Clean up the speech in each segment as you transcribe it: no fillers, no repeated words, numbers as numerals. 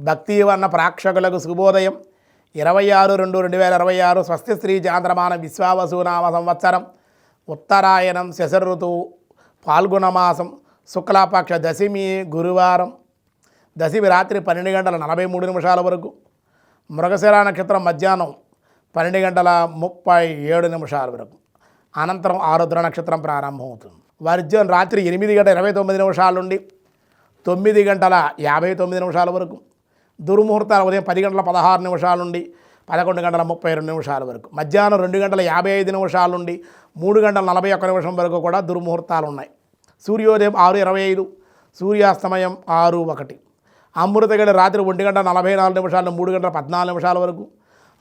భక్తివర్ణ ప్రేక్షకులకు శుభోదయం. 26/2/2026 స్వస్తి శ్రీ చాంద్రమాన విశ్వావసునామ సంవత్సరం ఉత్తరాయణం శశర ఋతువు పాల్గొన మాసం శుక్లపక్ష దశమి గురువారం. దశమి రాత్రి 12:43 వరకు. మృగశిర నక్షత్రం మధ్యాహ్నం 12:37 వరకు. అనంతరం ఆరుద్ర నక్షత్రం ప్రారంభమవుతుంది. వర్జ్యం రాత్రి 8:29 నుండి 9:59 వరకు. దుర్ముహూర్తాలు ఉదయం 10:16 నుండి 11:32 వరకు. మధ్యాహ్నం 2:55 నుండి 3:41 వరకు కూడా దుర్ముహూర్తాలు ఉన్నాయి. సూర్యోదయం 6:25, సూర్యాస్తమయం 6:01. అమృతగడి రాత్రి 1:44 నుండి 3:14 వరకు.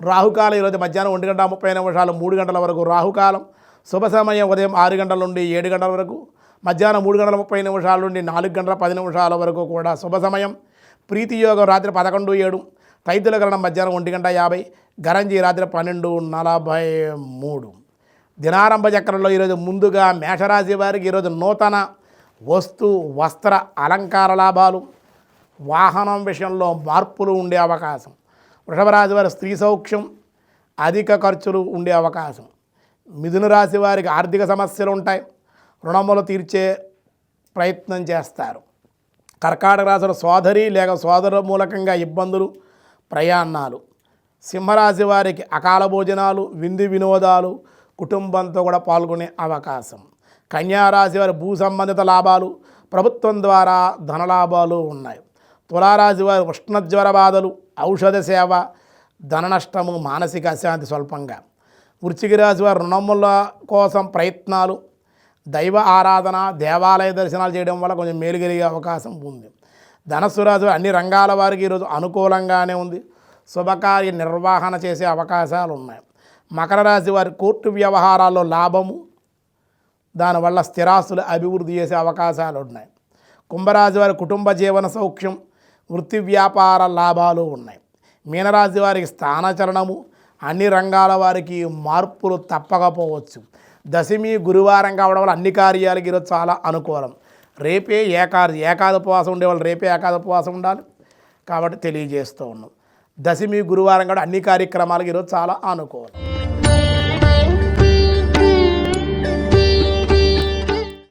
రాహుకాలం ఈరోజు మధ్యాహ్నం 1:30 3 గంటల వరకు రాహుకాలం. శుభ సమయం ఉదయం 6 గంటల నుండి 7 గంటల వరకు. మధ్యాహ్నం 3:30 నుండి 4:10 వరకు కూడా శుభ సమయం. ప్రీతియోగం రాత్రి 11:07, తైతుల గణనం మధ్యాహ్నం 1:50, గరంజీ రాత్రి 12:43. దినారంభ చక్రంలో ఈరోజు ముందుగా మేషరాశి వారికి ఈరోజు నూతన వస్తు వస్త్ర అలంకార లాభాలు, వాహనం విషయంలో మార్పులు ఉండే అవకాశం. వృషభ రాశి వారి స్త్రీ సౌఖ్యం, అధిక ఖర్చులు ఉండే అవకాశం. మిథున రాశి వారికి ఆర్థిక సమస్యలు ఉంటాయి, రుణములు తీర్చే ప్రయత్నం చేస్తారు. కర్కాటక రాశిలో సోదరి లేక సోదరు మూలకంగా ఇబ్బందులు, ప్రయాణాలు. సింహరాశి వారికి అకాల భోజనాలు, విందు వినోదాలు, కుటుంబంతో కూడా పాల్గొనే అవకాశం. కన్యారాశి వారి భూ సంబంధిత లాభాలు, ప్రభుత్వం ద్వారా ధనలాభాలు ఉన్నాయి. తులారాశి వారి ఉష్ణజ్వర బాధలు, ఔషధ సేవ, ధన నష్టము, మానసిక అశాంతి స్వల్పంగా. వృశ్చిక రాశి వారి రుణముల కోసం ప్రయత్నాలు, దైవ ఆరాధన, దేవాలయ దర్శనాలు చేయడం వల్ల కొంచెం మేలు కలిగే అవకాశం ఉంది. ధనస్సు రాశి వారు అన్ని రంగాల వారికి ఈరోజు అనుకూలంగానే ఉంది. శుభకార్య నిర్వహణ చేసే అవకాశాలు ఉన్నాయి. మకర రాశి వారి కోర్టు వ్యవహారాల్లో లాభము, దానివల్ల స్థిరాస్తులు అభివృద్ధి చేసే అవకాశాలు ఉన్నాయి. కుంభరాశి వారి కుటుంబ జీవన సౌఖ్యం, వృత్తి వ్యాపార లాభాలు ఉన్నాయి. మీనరాశి వారికి స్థానచలనము, అన్ని రంగాల వారికి మార్పులు తప్పకపోవచ్చు. దశమి గురువారం కావడం వల్ల అన్ని కార్యాలకి ఈరోజు చాలా అనుకూలం. రేపే ఏకాదశి ఉపవాసం ఉండేవాళ్ళు రేపే ఏకాదశి ఉపవాసం ఉండాలి కాబట్టి తెలియజేస్తూ ఉన్నాం. దశమి గురువారం కూడా అన్ని కార్యక్రమాలకు ఈరోజు చాలా అనుకూలం.